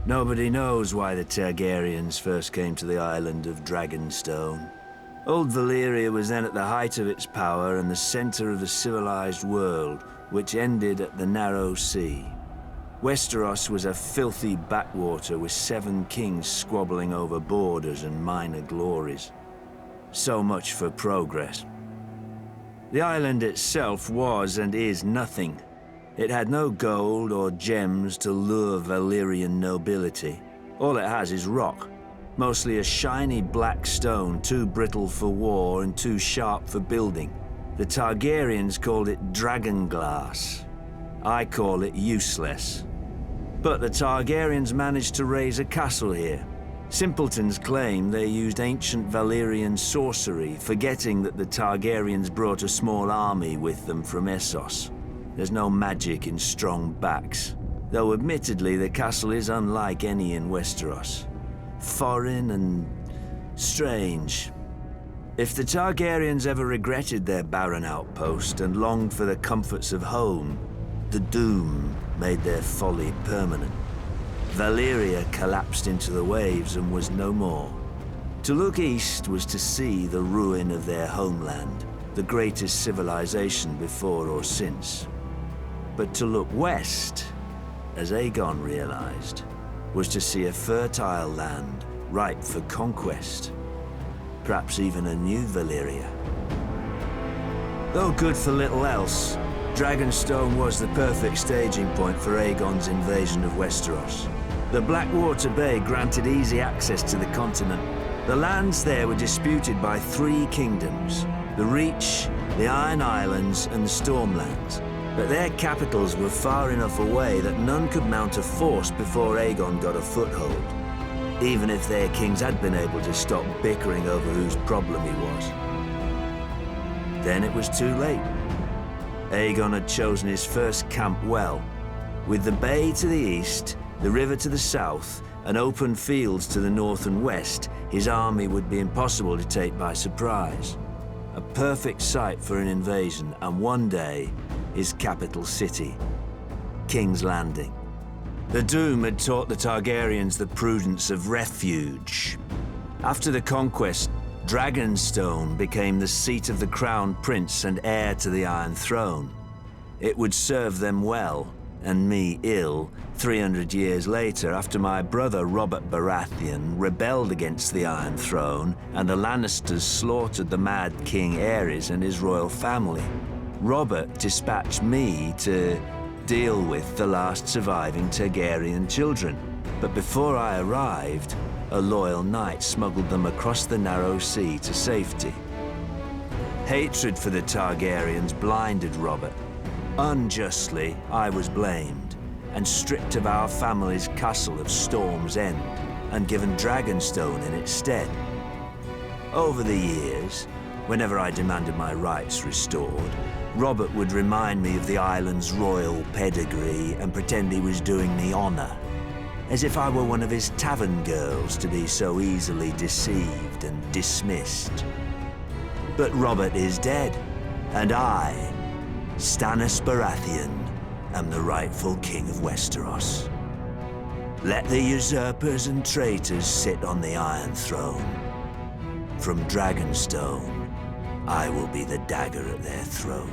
Nobody knows why the Targaryens first came to the island of Dragonstone. Old Valyria was then at the height of its power and the center of the civilized world, which ended at the Narrow Sea. Westeros was a filthy backwater with 7 kings squabbling over borders and minor glories. So much for progress. The island itself was and is nothing. It had no gold or gems to lure Valyrian nobility. All it has is rock, mostly a shiny black stone too brittle for war and too sharp for building. The Targaryens called it dragonglass. I call it useless. But the Targaryens managed to raise a castle here. Simpletons claim they used ancient Valyrian sorcery, forgetting that the Targaryens brought a small army with them from Essos. There's no magic in strong backs, though admittedly the castle is unlike any in Westeros. Foreign and strange. If the Targaryens ever regretted their barren outpost and longed for the comforts of home, the doom made their folly permanent. Valyria collapsed into the waves and was no more. To look east was to see the ruin of their homeland, the greatest civilization before or since. But to look west, as Aegon realized, was to see a fertile land ripe for conquest. Perhaps even a new Valyria. Though good for little else, Dragonstone was the perfect staging point for Aegon's invasion of Westeros. The Blackwater Bay granted easy access to the continent. The lands there were disputed by 3 kingdoms: the Reach, the Iron Islands, and the Stormlands. But their capitals were far enough away that none could mount a force before Aegon got a foothold, even if their kings had been able to stop bickering over whose problem he was. Then it was too late. Aegon had chosen his first camp well. With the bay to the east, the river to the south, and open fields to the north and west, his army would be impossible to take by surprise. A perfect site for an invasion, and one day, his capital city, King's Landing. The Doom had taught the Targaryens the prudence of refuge. After the conquest, Dragonstone became the seat of the crown prince and heir to the Iron Throne. It would serve them well, and me ill, 300 years later after my brother Robert Baratheon rebelled against the Iron Throne and the Lannisters slaughtered the Mad King Aerys and his royal family. Robert dispatched me to deal with the last surviving Targaryen children. But before I arrived, a loyal knight smuggled them across the Narrow Sea to safety. Hatred for the Targaryens blinded Robert. Unjustly, I was blamed and stripped of our family's castle of Storm's End and given Dragonstone in its stead. Over the years, whenever I demanded my rights restored, Robert would remind me of the island's royal pedigree and pretend he was doing me honor, as if I were one of his tavern girls to be so easily deceived and dismissed. But Robert is dead, and I, Stannis Baratheon, am the rightful king of Westeros. Let the usurpers and traitors sit on the Iron Throne. From Dragonstone, I will be the dagger at their throat.